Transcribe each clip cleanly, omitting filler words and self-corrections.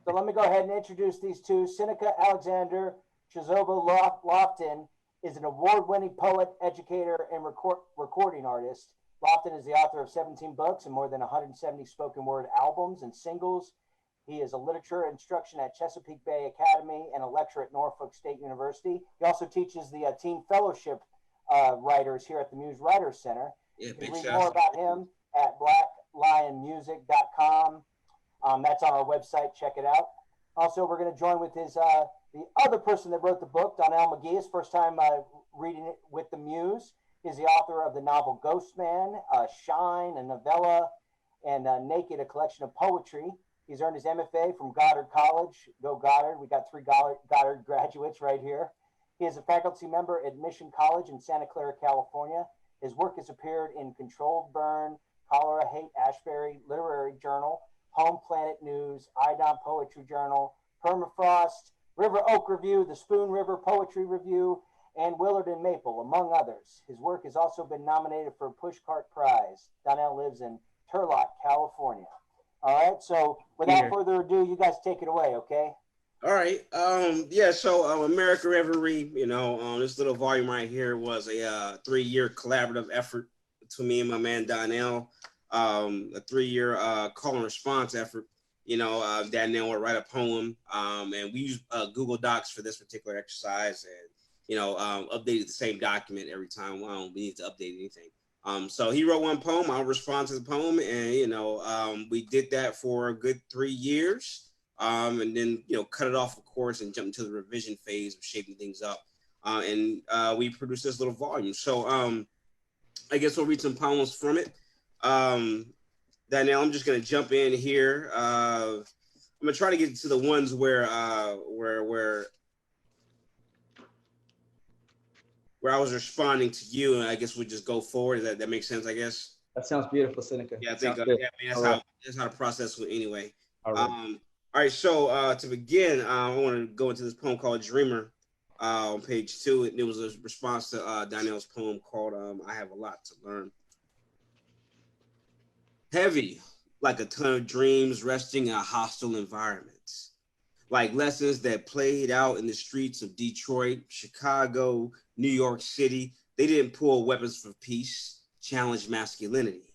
So let me go ahead and introduce these two. Synnika Alekzander-Chizoba Lofton is an award-winning poet, educator, and recording artist. Lofton is the author of 17 books and more than 170 spoken word albums and singles. He is a literature instruction at Chesapeake Bay Academy and a lecturer at Norfolk State University. He also teaches the Teen Fellowship writers here at the Muse Writers Center. Yeah, you can read more about him at blacklionmusic.com. That's on our website. Check it out. Also, we're going to join with his the other person that wrote the book, Donnelle McGee. His first time reading it with the Muse. He's the author of the novel Ghost Man, Shine, a novella, and Naked, a collection of poetry. He's earned his MFA from Goddard College. Go Goddard. We got 3 Goddard graduates right here. He is a faculty member at Mission College in Santa Clara, California. His work has appeared in Controlled Burn, Colere, Haight Ashbury Literary Journal, Home Planet News, Iodine Poetry Journal, Permafrost, River Oak Review, the Spoon River Poetry Review, and Willard and Maple, among others. His work has also been nominated for a Pushcart Prize. Donnelle lives in Turlock, California. All right, so without further ado, you guys take it away, okay? All right. Yeah, so American Reverie, this little volume right here was a 3-year collaborative effort between me and my man Donnelle, a 3-year call and response effort. Donnelle would write a poem, and we use Google Docs for this particular exercise, and updated the same document every time we need to update anything. So he wrote one poem, I'll respond to the poem, and we did that for a good 3 years, and then cut it off, of course, and jump into the revision phase of shaping things up, and we produced this little volume. So I guess we'll read some poems from it. Donnelle, I'm just gonna jump in here. I'm gonna try to get to the ones where I was responding to you, and I guess we just go forward. That makes sense, I guess. That sounds beautiful, Synnika. Yeah, I think that's how the process went anyway. All right. All right, so to begin, I want to go into this poem called Dreamer on page 2. It was a response to Donnelle's poem called I Have a Lot to Learn. Heavy, like a ton of dreams resting in a hostile environment. Like lessons that played out in the streets of Detroit, Chicago, New York City. They didn't pull weapons for peace, challenge masculinity.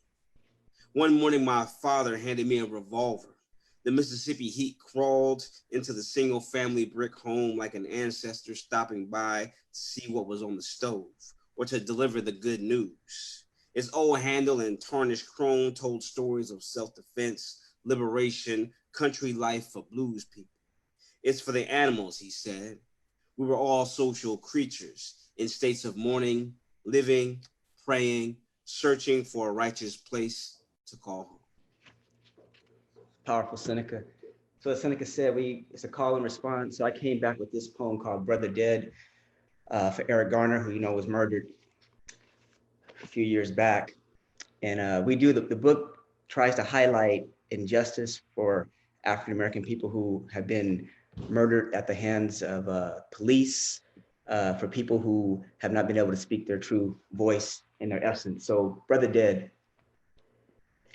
One morning, my father handed me a revolver. The Mississippi heat crawled into the single family brick home like an ancestor stopping by to see what was on the stove or to deliver the good news. Its old handle and tarnished chrome told stories of self-defense, liberation, country life for blues people. It's for the animals, he said. We were all social creatures in states of mourning, living, praying, searching for a righteous place to call home. Powerful, Synnika. So as Synnika said, it's a call and response. So I came back with this poem called Brother Dead for Eric Garner, who was murdered a few years back. And the book tries to highlight injustice for African-American people who have been murdered at the hands of police, for people who have not been able to speak their true voice and their essence. So Brother Dead.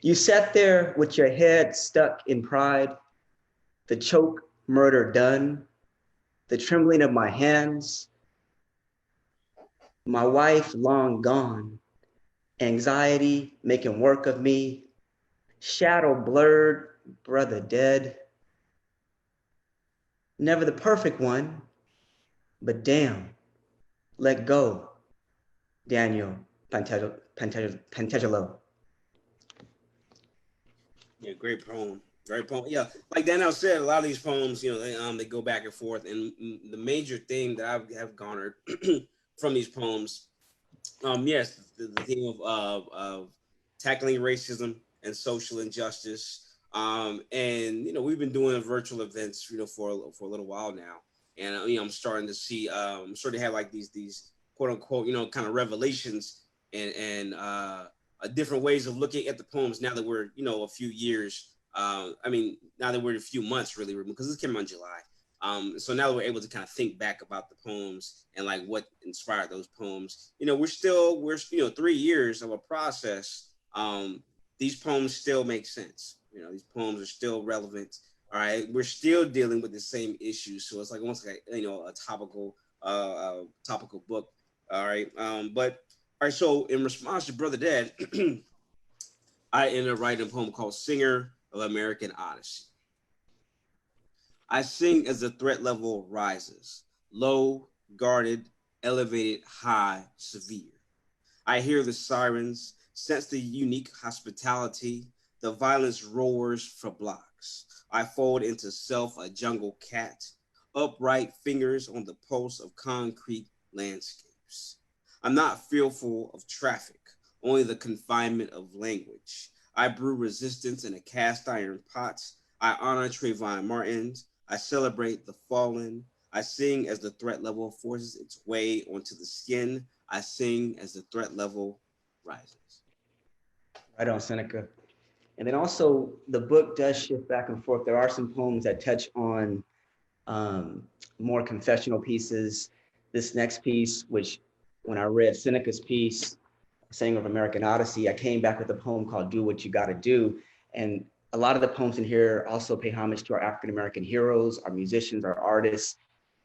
You sat there with your head stuck in pride, the choke murder done, the trembling of my hands, my wife long gone, anxiety making work of me, shadow blurred, brother dead. Never the perfect one, but damn, let go, Daniel Pantegelo. Yeah, great poem. Great poem. Yeah, like Donnelle said, a lot of these poems, they go back and forth. And the major theme that I have garnered from these poems, yes, the theme of tackling racism and social injustice. And we've been doing virtual events, for a little while now. And I'm starting to see, I'm starting to have like these quote unquote, kind of revelations and different ways of looking at the poems now that we're, a few years, now that we're a few months really, because this came out in July. So now that we're able to kind of think back about the poems and like what inspired those poems, we're 3 years of a process. These poems still make sense. These poems are still relevant, All right, we're still dealing with the same issues, so it's like almost like a topical book. All right, but all right. So in response to Brother Dead, I ended up writing a poem called "Singer of American Odyssey." I sing as the threat level rises, low, guarded, elevated, high, severe. I hear the sirens, sense the unique hospitality, the violence roars for blocks. I fold into self a jungle cat, upright fingers on the pulse of concrete landscapes. I'm not fearful of traffic, only the confinement of language. I brew resistance in a cast iron pot. I honor Trayvon Martin. I celebrate the fallen. I sing as the threat level forces its way onto the skin. I sing as the threat level rises. Right on, Synnika. And then also the book does shift back and forth. There are some poems that touch on more confessional pieces. This next piece, which when I read Synika's piece, Saying of American Odyssey, I came back with a poem called Do What You Gotta Do. And a lot of the poems in here also pay homage to our African-American heroes, our musicians, our artists.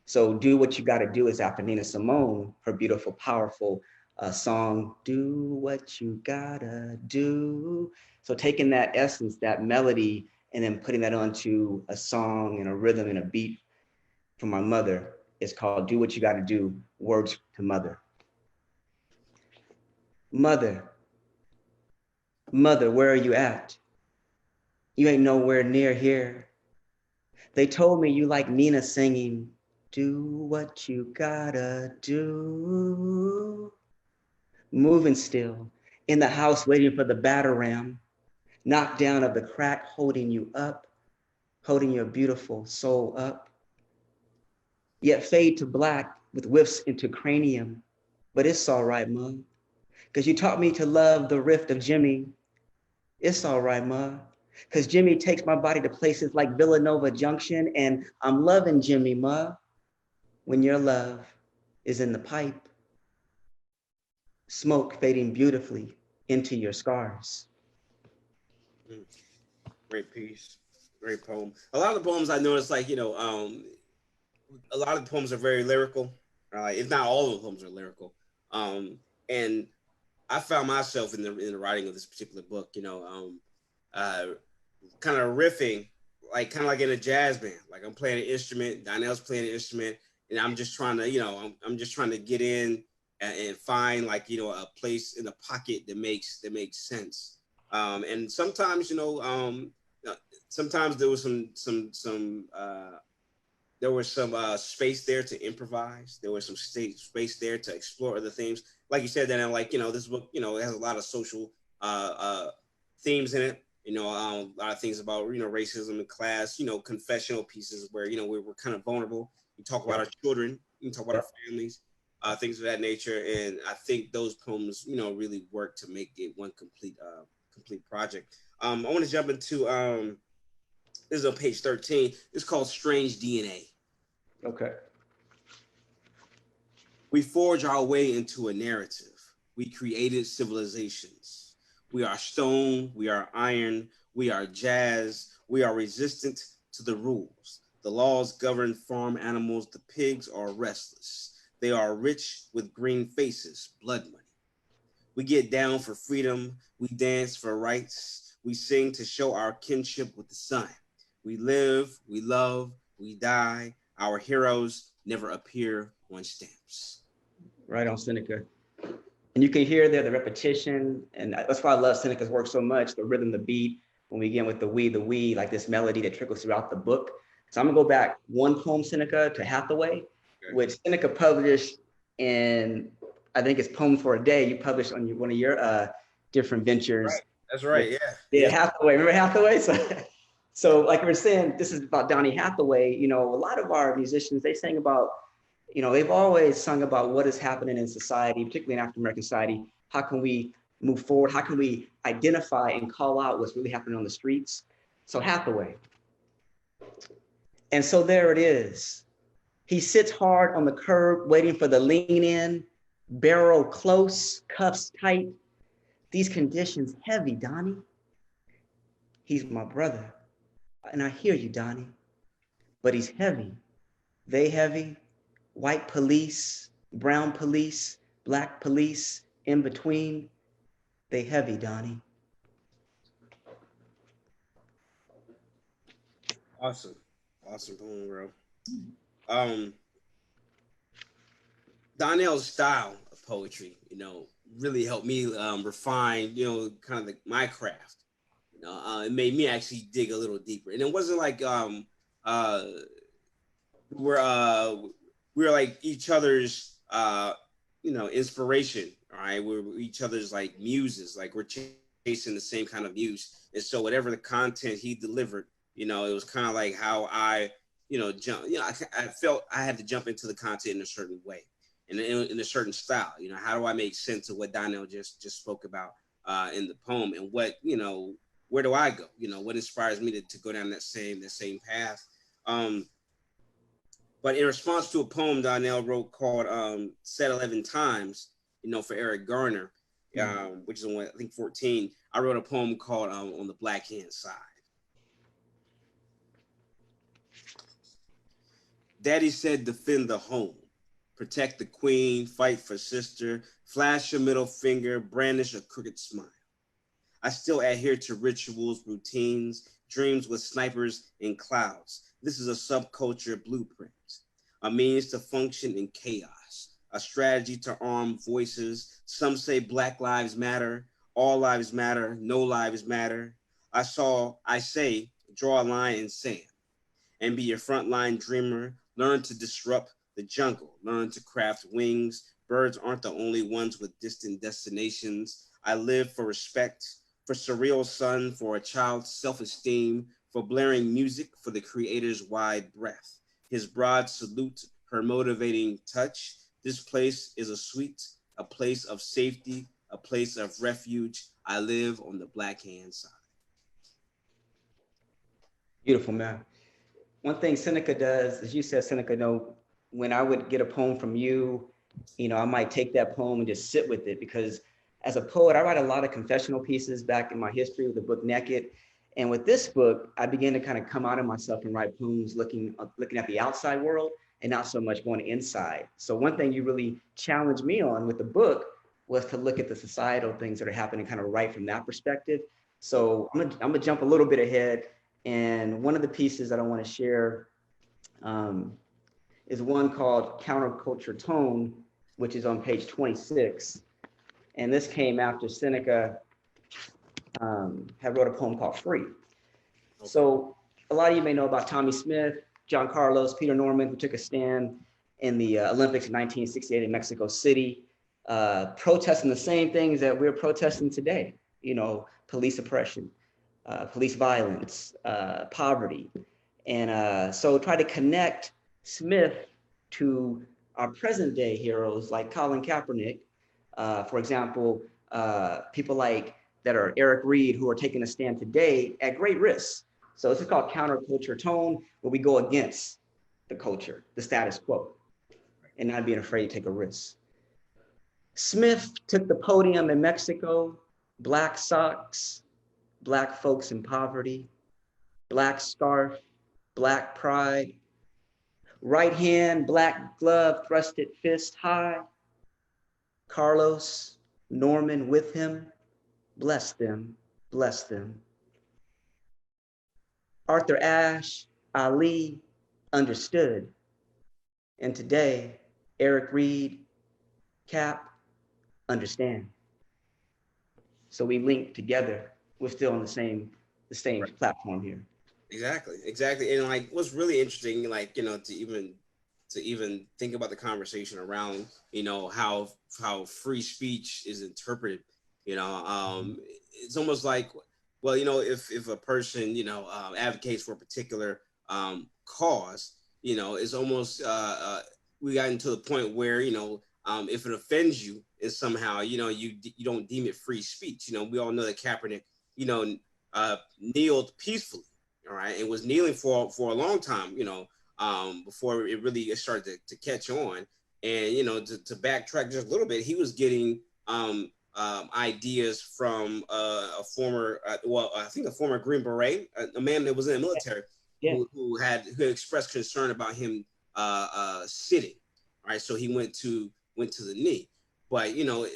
So Do What You Gotta Do is after Nina Simone, her beautiful, powerful song, Do What You Gotta Do. So taking that essence, that melody, and then putting that onto a song and a rhythm and a beat from my mother is called Do What You Gotta Do, Words to Mother. Mother, mother, where are you at? You ain't nowhere near here. They told me you like Nina singing, do what you gotta do. Moving still, in the house waiting for the batter ram, knocked down of the crack, holding you up, holding your beautiful soul up. Yet fade to black with whiffs into cranium, but it's all right, Mom. Because you taught me to love the rift of Jimmy. It's all right, Ma. Because Jimmy takes my body to places like Villanova Junction, and I'm loving Jimmy, Ma. When your love is in the pipe, smoke fading beautifully into your scars. Great piece, great poem. A lot of the poems I noticed, like, a lot of the poems are very lyrical. If not all of the poems are lyrical. And I found myself in the writing of this particular book, kind of riffing, like kind of like in a jazz band. Like I'm playing an instrument, Donnelle's playing an instrument, and I'm just trying to, I'm just trying to get in and find like, a place in the pocket that makes sense. And sometimes, sometimes there was some space there to improvise. There was some space there to explore other themes. Like you said, then like, this book, it has a lot of social themes in it. A lot of things about, racism and class, confessional pieces where, we're kind of vulnerable. We talk about our children, we talk about our families, things of that nature. And I think those poems, really work to make it one complete project. I want to jump into, this is on page 13. It's called Strange DNA. Okay. We forge our way into a narrative. We created civilizations. We are stone, we are iron, we are jazz, we are resistant to the rules. The laws govern farm animals. The pigs are restless. They are rich with green faces, blood money. We get down for freedom. We dance for rights. We sing to show our kinship with the sun. We live, we love, we die. Our heroes never appear on stamps. Right on, Synnika. And you can hear there the repetition, and that's why I love Synika's work so much, the rhythm, the beat, when we begin with the we, like this melody that trickles throughout the book. So I'm gonna go back one poem, Synnika, to Hathaway, which Synnika published in, I think it's Poems for a Day, you published on one of your different ventures. Right. That's right, Yeah, Hathaway, remember Hathaway? So like we were saying, this is about Donny Hathaway. A lot of our musicians, they sang about, they've always sung about what is happening in society, particularly in African-American society. How can we move forward? How can we identify and call out what's really happening on the streets? So Hathaway. And so there it is. He sits hard on the curb, waiting for the lean in, barrel close, cuffs tight. These conditions heavy, Donnie. He's my brother. And I hear you, Donnie, but he's heavy. They heavy, white police, brown police, black police, in between. They heavy, Donnie. Awesome. Awesome poem, bro. Donnelle's style of poetry, really helped me refine, kind of my craft. It made me actually dig a little deeper. And it wasn't like we're like each other's inspiration. All right, we're each other's like muses. Like we're chasing the same kind of muse. And so whatever the content he delivered, it was kind of like how I, jump. I felt I had to jump into the content in a certain way, in a certain style. How do I make sense of what Donnelle just spoke about in the poem, and what where do I go? What inspires me to go down that same path? But in response to a poem Donnelle wrote called Said 11 Times, for Eric Garner, which is on, I think, 14, I wrote a poem called On the Black Hand Side. Daddy said, defend the home, protect the queen, fight for sister, flash your middle finger, brandish a crooked smile. I still adhere to rituals, routines, dreams with snipers in clouds. This is a subculture blueprint, a means to function in chaos, a strategy to arm voices. Some say Black lives matter, all lives matter, no lives matter. I say, draw a line in sand and be your frontline dreamer. Learn to disrupt the jungle, learn to craft wings. Birds aren't the only ones with distant destinations. I live for respect, for surreal sun, for a child's self-esteem, for blaring music, for the creator's wide breath. His broad salute, her motivating touch. This place is a suite, a place of safety, a place of refuge. I live on the Black Hand Side. Beautiful, man. One thing Synnika does, as you said, Synnika, when I would get a poem from you, I might take that poem and just sit with it, because as a poet, I write a lot of confessional pieces back in my history with the book Naked. And with this book, I began to kind of come out of myself and write poems looking at the outside world and not so much going inside. So one thing you really challenged me on with the book was to look at the societal things that are happening kind of right from that perspective. So I'm gonna jump a little bit ahead. And one of the pieces that I want to share is one called Counterculture Tone, which is on page 26. And this came after Synnika had wrote a poem called Free. So a lot of you may know about Tommie Smith, John Carlos, Peter Norman, who took a stand in the Olympics in 1968 in Mexico City, protesting the same things that we're protesting today, police oppression, police violence, poverty. And so try to connect Smith to our present day heroes like Colin Kaepernick, for example, people like that are Eric Reed, who are taking a stand today at great risk. So this is called Counterculture Tone, where we go against the culture, the status quo, and not being afraid to take a risk. Smith took the podium in Mexico, Black socks, Black folks in poverty, Black scarf, Black pride, right hand, Black glove, thrusted fist high. Carlos, Norman with him, bless them, bless them. Arthur Ashe, Ali, understood. And today, Eric Reed, Cap, understand. So we link together. We're still on the same platform here. Exactly. And like, what's really interesting, like, to even think about the conversation around, how free speech is interpreted, it's almost like, well, if a person, advocates for a particular cause, it's almost, we got into the point where, if it offends you is somehow, you don't deem it free speech. We all know that Kaepernick, kneeled peacefully, all right, and was kneeling for a long time, before it really started to catch on. And, to backtrack just a little bit, he was getting ideas from a former, I think a former Green Beret, a man that was in the military, Yeah. who expressed concern about him sitting. Right, so he went to the knee. But you know,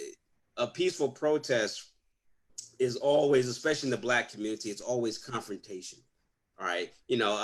a peaceful protest is always, especially in the Black community, it's always confrontation. All right, you know,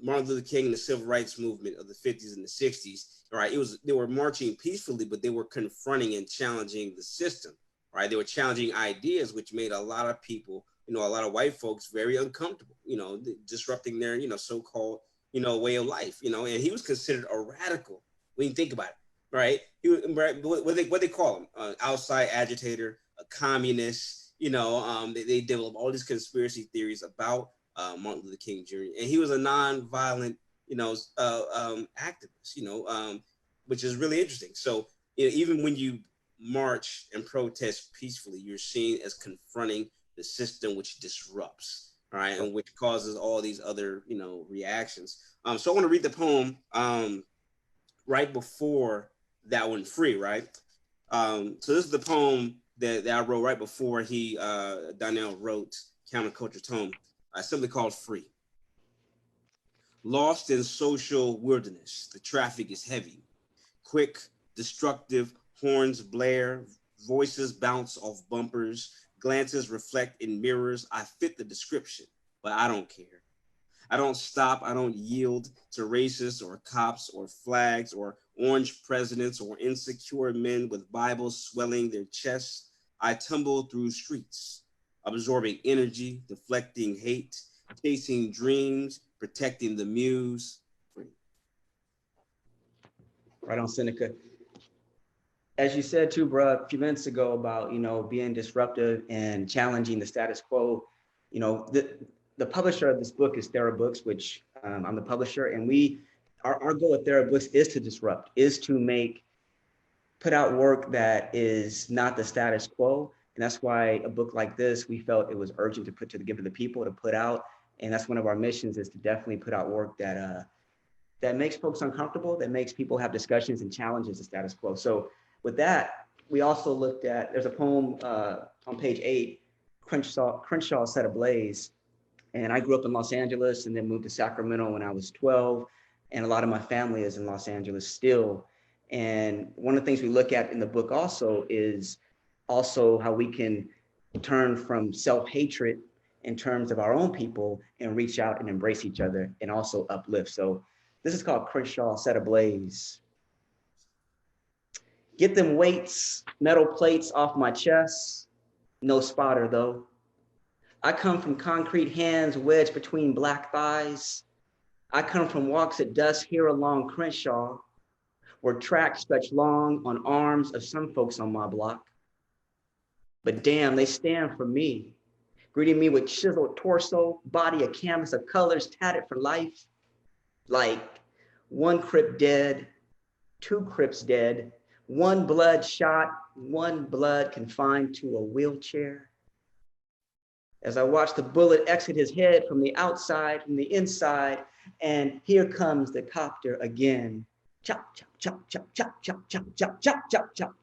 Martin Luther King and the civil rights movement of the 50s and the 60s. All right, they were marching peacefully, but they were confronting and challenging the system. Right, they were challenging ideas, which made a lot of people, you know, a lot of white folks very uncomfortable. You know, disrupting their, you know, so-called, you know, way of life. You know, and he was considered a radical when you think about it. Right, what they call him, outside agitator, a communist. You know, they develop all these conspiracy theories about Martin Luther King Jr. And he was a non-violent, you know, activist. You know, which is really interesting. So, you know, even when you march and protest peacefully, you're seen as confronting the system, which disrupts, right, and which causes all these other, you know, reactions. So I want to read the poem right before that one, Free, right? So this is the poem that I wrote right before Donnelle wrote Counterculture Tome, simply called Free. Lost in social wilderness, the traffic is heavy. Quick, destructive, horns blare, voices bounce off bumpers, glances reflect in mirrors. I fit the description, but I don't care. I don't stop, I don't yield to racists or cops or flags or orange presidents or insecure men with Bibles swelling their chests. I tumble through streets, absorbing energy, deflecting hate, chasing dreams, protecting the muse. Right on, Synnika. As you said too, bro, a few minutes ago about, you know, being disruptive and challenging the status quo, you know, the publisher of this book is Thera Books, which I'm the publisher, and our goal at Thera Books is to disrupt, is to put out work that is not the status quo. And that's why a book like this, we felt it was urgent to put to the people to put out. And that's one of our missions, is to definitely put out work that that makes folks uncomfortable, that makes people have discussions and challenges the status quo. So with that, we also looked at, there's a poem on page 8, Crenshaw Set Ablaze. And I grew up in Los Angeles and then moved to Sacramento when I was 12. And a lot of my family is in Los Angeles still. And one of the things we look at in the book also is also how we can turn from self-hatred in terms of our own people and reach out and embrace each other and also uplift. So this is called Crenshaw Set Ablaze. Get them weights, metal plates off my chest. No spotter though. I come from concrete hands wedged between black thighs. I come from walks at dusk here along Crenshaw, where tracks stretch long on arms of some folks on my block. But damn, they stand for me, greeting me with chiseled torso, body a canvas of colors tatted for life. Like one Crip dead, 2 Crips dead, 1 blood shot, 1 blood confined to a wheelchair. As I watch the bullet exit his head from the outside, from the inside, and here comes the copter again. Chop, chop, chop, chop, chop, chop, chop, chop, chop, chop, chop.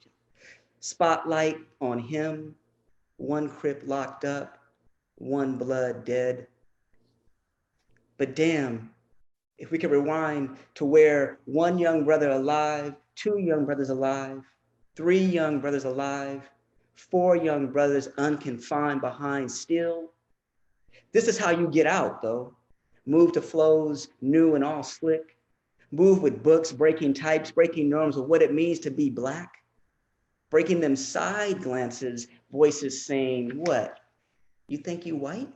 Spotlight on him, 1 Crip locked up, 1 blood dead. But damn, if we could rewind to where 1 young brother alive, 2 young brothers alive, 3 young brothers alive, 4 young brothers unconfined behind still. This is how you get out though. Move to flows new and all slick. Move with books, breaking types, breaking norms of what it means to be Black. Breaking them side glances, voices saying, what? You think you white?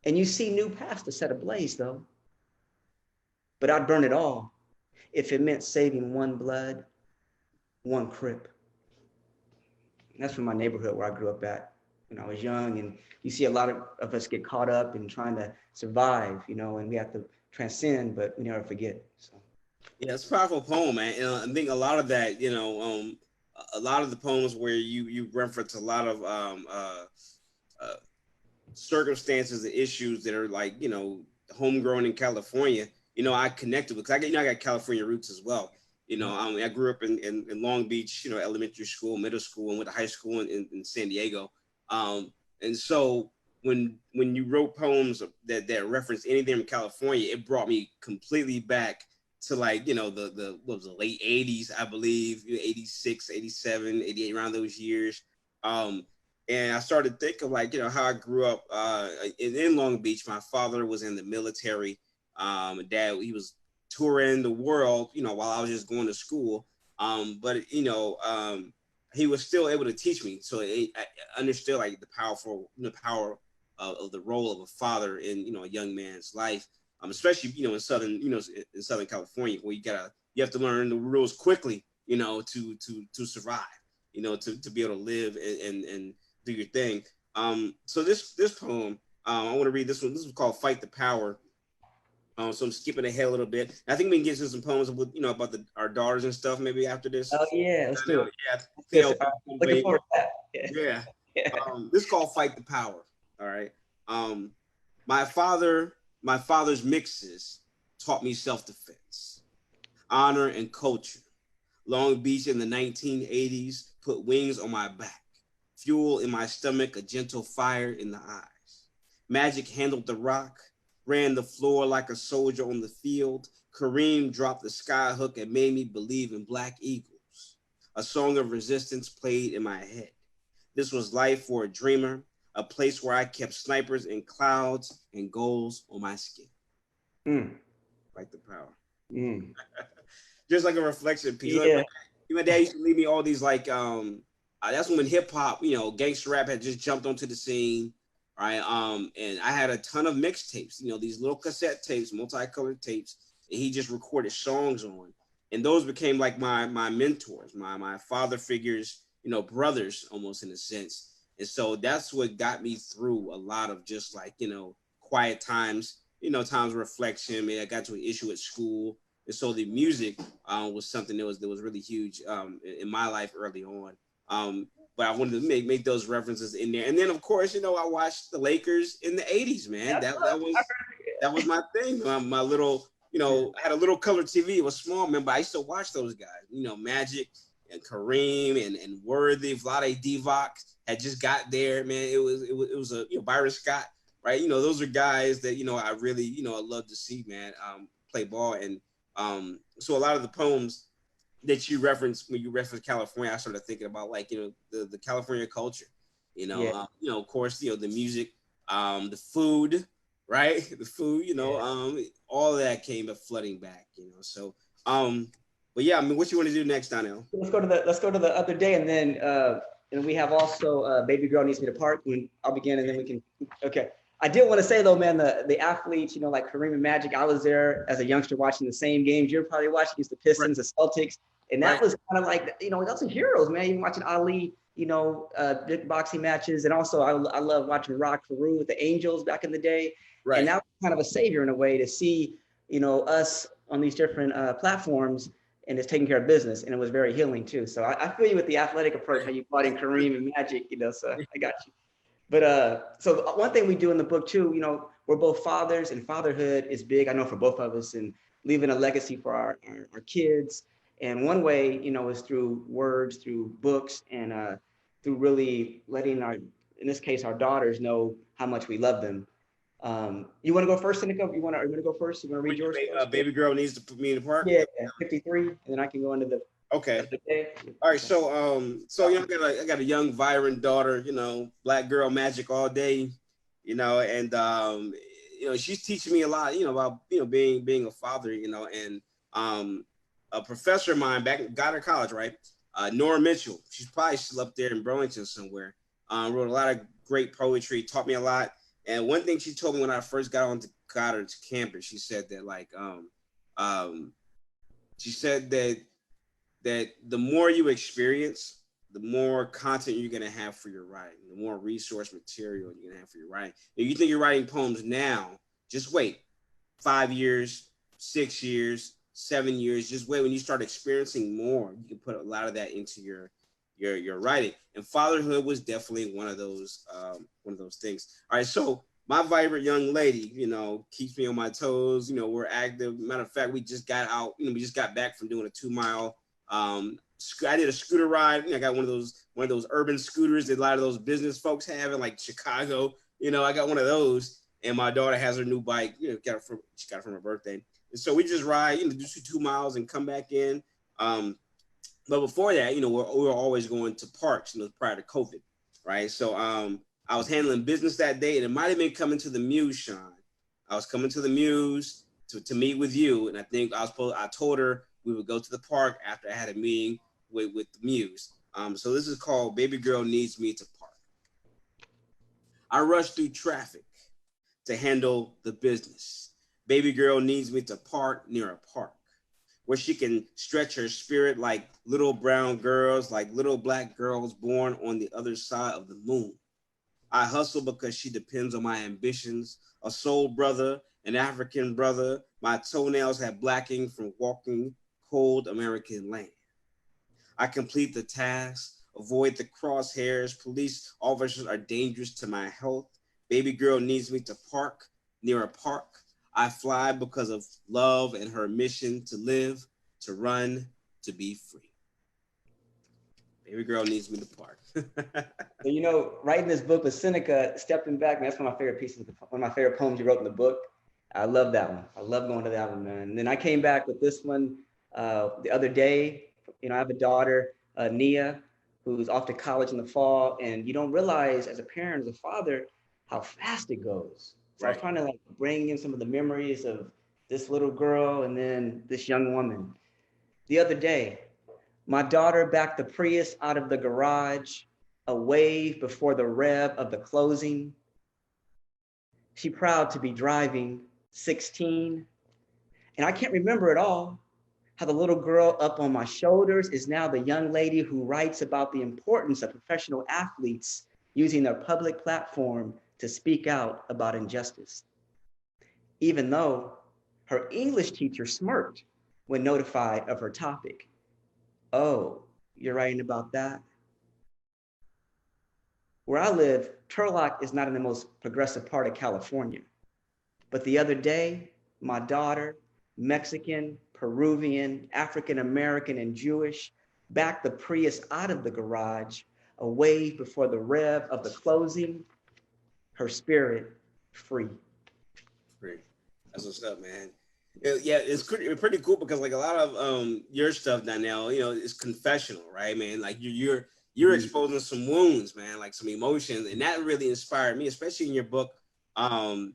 And you see new paths to set ablaze though. But I'd burn it all if it meant saving 1 blood, 1 Crip. And that's from my neighborhood where I grew up at when I was young. And you see a lot of us get caught up in trying to survive, you know, and we have to transcend, but we never forget. So. Yeah, it's a powerful poem, man. And I think a lot of that, you know, a lot of the poems where you reference a lot of circumstances and issues that are like, you know, homegrown in California, you know, I connected with, because I got California roots as well. You know, I grew up in Long Beach, you know, elementary school, middle school, and went to high school in San Diego. And so when you wrote poems that reference anything from California, it brought me completely back to, like, you know, the what was the late 80s, I believe, 86, 87, 88, around those years. And I started thinking, like, you know, how I grew up in Long Beach. My father was in the military. Dad, he was touring the world, you know, while I was just going to school. But, you know, he was still able to teach me. So I understood, like, the power of the role of a father in, you know, a young man's life, especially, you know, in Southern California, where you have to learn the rules quickly, you know, to survive, you know, to be able to live and do your thing. So this poem, I want to read this one. This is called "Fight the Power." So I'm skipping ahead a little bit. I think we can get to some poems with, you know, about our daughters and stuff maybe after this. Oh yeah, let's do it. Yeah, looking forward to that. Yeah. This is called "Fight the Power." All right. My father's mixes taught me self-defense, honor, and culture. Long Beach in the 1980s put wings on my back, fuel in my stomach, a gentle fire in the eyes. Magic handled the rock, ran the floor like a soldier on the field. Kareem dropped the sky hook and made me believe in black eagles. A song of resistance played in my head. This was life for a dreamer, a place where I kept snipers in clouds and goals on my skin. Fight the power. Just like a reflection piece. Yeah. Like, my dad used to leave me all these, like, that's when hip hop, you know, gangster rap had just jumped onto the scene. Right. And I had a ton of mixtapes, you know, these little cassette tapes, multicolored tapes, and he just recorded songs on. And those became like my mentors, my father figures, you know, brothers almost, in a sense. And so that's what got me through a lot of just, like, you know, quiet times, you know, times of reflection. Maybe I got to an issue at school. And so the music was something that was really huge in my life early on. But I wanted to make those references in there. And then, of course, you know, I watched the Lakers in the 80s, man. That was my thing. My little, you know, I had a little color TV. It was small, man, but I used to watch those guys. You know, Magic and Kareem and Worthy, Vlade Divac had just got there, man. It was a, you know, Byron Scott, right? You know, those are guys that, you know, I really, you know, I love to see, man, play ball. And so a lot of the poems that you reference, when you reference California, I started thinking about, like, you know, the California culture, you know, you know, of course, you know, the music, the food, right? The food, you know, all of that came flooding back, you know. So, but yeah, I mean, what you want to do next, Donnelle? Let's go to the other day, and then and we have also Baby Girl Needs Me to Park. I'll begin, and then we can. Okay. I did want to say, though, man, the athletes, you know, like Kareem and Magic, I was there as a youngster watching the same games you're probably watching, against the Pistons, the Celtics. And that was kind of like, you know, those are heroes, man. Even watching Ali, you know, big boxing matches. And also I love watching Rod Carew with the Angels back in the day. Right. And that was kind of a savior in a way to see, you know, us on these different platforms and it's taking care of business. And it was very healing too. So I feel you with the athletic approach, how you brought in Kareem and Magic, you know, so I got you. But so one thing we do in the book too, you know, we're both fathers, and fatherhood is big, I know, for both of us, and leaving a legacy for our kids. And one way, you know, is through words, through books, and through really letting in this case, our daughters know how much we love them. You want to go first, Synnika? You want to go first? You want to read yours? Baby Girl Needs to Put Me in the Park? Yeah, 53, and then I can go into the. Okay. All right. So, you know, I got a young, vibrant daughter. You know, black girl magic all day. You know, and you know, she's teaching me a lot. You know, about, you know, being a father. You know, and a professor of mine back at Goddard College, right? Nora Mitchell. She's probably still up there in Burlington somewhere. Wrote a lot of great poetry. Taught me a lot. And one thing she told me when I first got onto Goddard's campus, she said that, like, she said that the more you experience, the more content you're going to have for your writing, the more resource material you're going to have for your writing. If you think you're writing poems now, just wait 5 years, 6 years, 7 years, just wait. When you start experiencing more, you can put a lot of that into your writing. And fatherhood was definitely one of those things. All right. So my vibrant young lady, you know, keeps me on my toes. You know, we're active. Matter of fact, we just got out, you know, we just got back from doing a 2-mile, I did a scooter ride. You know, I got one of those urban scooters that a lot of those business folks have in like Chicago. You know, I got one of those, and my daughter has her new bike. You know, she got it from her birthday. And so we just ride, you know, do 2 miles and come back in. But before that, you know, we were always going to parks, you know, prior to COVID, right? So I was handling business that day, and it might have been coming to the Muse, Sean. I was coming to the Muse to meet with you, and I think I told her we would go to the park after I had a meeting with the Muse. So this is called Baby Girl Needs Me to Park. I rush through traffic to handle the business. Baby girl needs me to park near a park where she can stretch her spirit like little brown girls, like little black girls born on the other side of the moon. I hustle because she depends on my ambitions, a soul brother, an African brother. My toenails have blackened from walking cold American land. I complete the task, avoid the crosshairs. Police officers are dangerous to my health. Baby girl needs me to park near a park. I fly because of love and her mission to live, to run, to be free. Baby girl needs me to park. So, you know, writing this book with Synnika, stepping back, man, that's one of my favorite pieces, one of my favorite poems you wrote in the book. I love that one. I love going to that one, man. And then I came back with this one the other day. You know, I have a daughter, Nia, who's off to college in the fall, and you don't realize as a parent, as a father, how fast it goes. So I was trying to like bring in some of the memories of this little girl and then this young woman. The other day, my daughter backed the Prius out of the garage, a wave before the rev of the closing. She proud to be driving 16. And I can't remember it all, how the little girl up on my shoulders is now the young lady who writes about the importance of professional athletes using their public platform to speak out about injustice. Even though her English teacher smirked when notified of her topic. Oh, you're writing about that? Where I live, Turlock is not in the most progressive part of California. But the other day, my daughter, Mexican, Peruvian, African-American, and Jewish, backed the Prius out of the garage, a wave before the rev of the closing, her spirit free. Free. That's what's up, man. Yeah, it's pretty cool because like a lot of your stuff, Donnelle, you know, is confessional, right, man? Like you're exposing some wounds, man, like some emotions, and that really inspired me, especially in your book,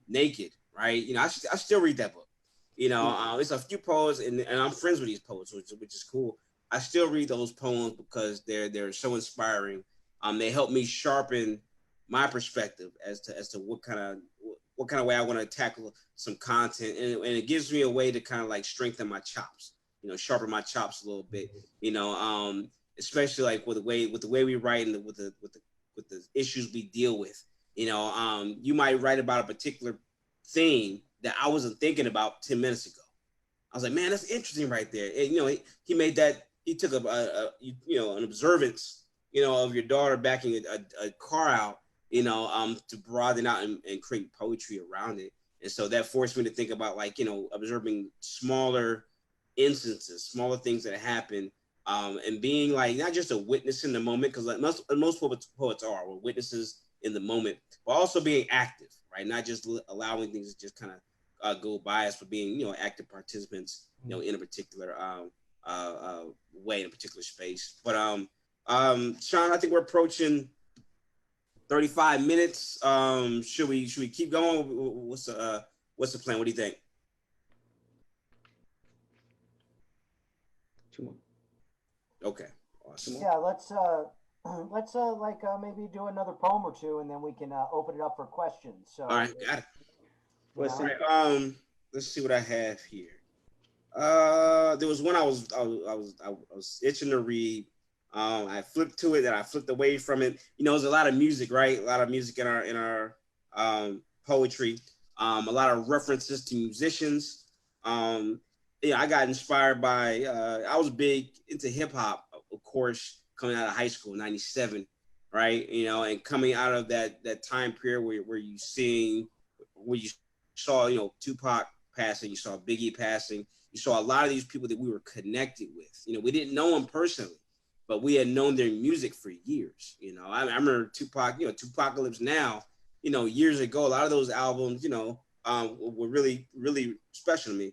Naked, right? You know, I still read that book. You know, it's a few poems, and I'm friends with these poets, which is cool. I still read those poems because they're so inspiring. They help me sharpen my perspective as to what kind of way I want to tackle some content, and it gives me a way to kind of like strengthen my chops, you know, sharpen my chops a little bit, you know, especially like with the way we write and with the issues we deal with, you know, you might write about a particular thing that I wasn't thinking about 10 minutes ago. I was like, man, that's interesting right there. And, you know, he took an observance, you know, of your daughter backing a car out, you know, to broaden out and create poetry around it. And so that forced me to think about, like, you know, observing smaller instances, smaller things that happen, and being like not just a witness in the moment, because like most poets are, we're witnesses in the moment, but also being active, right? Not just allowing things to just kind of go by us, but being, you know, active participants, you know, in a particular way, in a particular space. But Sean, I think we're approaching 35 minutes. Should we keep going? What's the plan? What do you think? 2 more. Okay. Awesome. Yeah, let's maybe do another poem or two, and then we can open it up for questions. So. All right, got it. What's All right, let's see what I have here. There was one I was itching to read. I flipped to it and I flipped away from it. You know, there's a lot of music, right? A lot of music in our poetry. A lot of references to musicians. Yeah, I got inspired by. I was big into hip hop, of course, coming out of high school, '97, right? You know, and coming out of that time period where you sing where you saw, you know, Tupac passing, you saw Biggie passing, you saw a lot of these people that we were connected with. You know, we didn't know them personally, but we had known their music for years. You know, I remember Tupac, you know, Tupacalypse Now, you know, years ago, a lot of those albums, you know, were really, really special to me.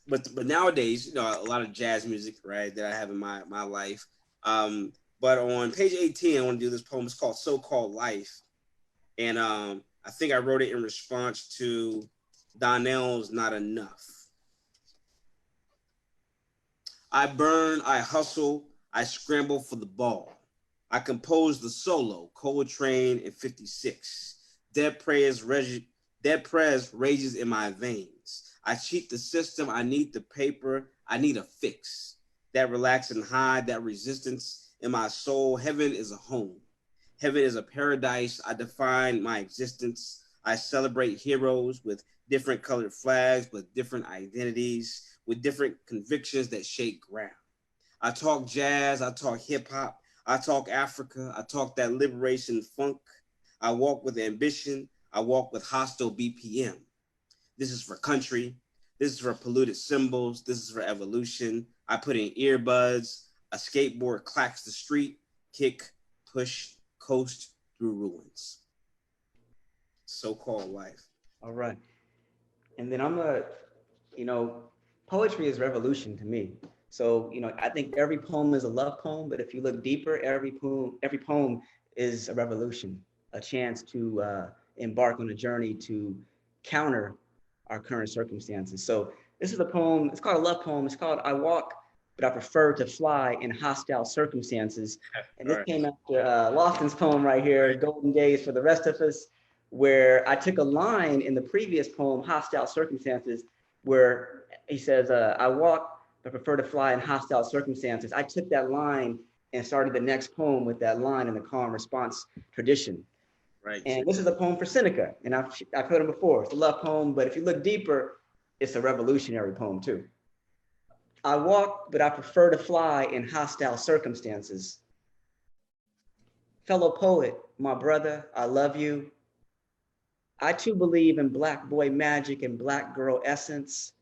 But nowadays, you know, a lot of jazz music, right, that I have in my life. But on page 18, I want to do this poem. It's called So-Called Life. And I think I wrote it in response to Donnelle's Not Enough. I burn, I hustle, I scramble for the ball. I compose the solo, Coltrane in 56. Dead prez rages in my veins. I cheat the system, I need the paper, I need a fix. That relax and hide, that resistance in my soul. Heaven is a home. Heaven is a paradise. I define my existence. I celebrate heroes with different colored flags, with different identities, with different convictions that shake ground. I talk jazz, I talk hip hop, I talk Africa, I talk that liberation funk. I walk with ambition, I walk with hostile BPM. This is for country, this is for polluted symbols, this is for evolution. I put in earbuds, a skateboard clacks the street, kick, push, coast through ruins. So-called life. All right. And then you know, poetry is revolution to me. So, you know, I think every poem is a love poem, but if you look deeper, every poem is a revolution, a chance to embark on a journey to counter our current circumstances. So this is a poem, it's called a love poem. It's called I Walk, but I Prefer to Fly in Hostile Circumstances. And this came after Lofton's poem right here, Golden Days for the Rest of Us, where I took a line in the previous poem, Hostile Circumstances, where he says, I walk, but prefer to fly in hostile circumstances. I took that line and started the next poem with that line in the call and response tradition. Right. And this is a poem for Synnika, and I've heard him before. It's a love poem, but if you look deeper, it's a revolutionary poem too. I walk, but I prefer to fly in hostile circumstances. Fellow poet, my brother, I love you. I too believe in Black boy magic and Black girl essence.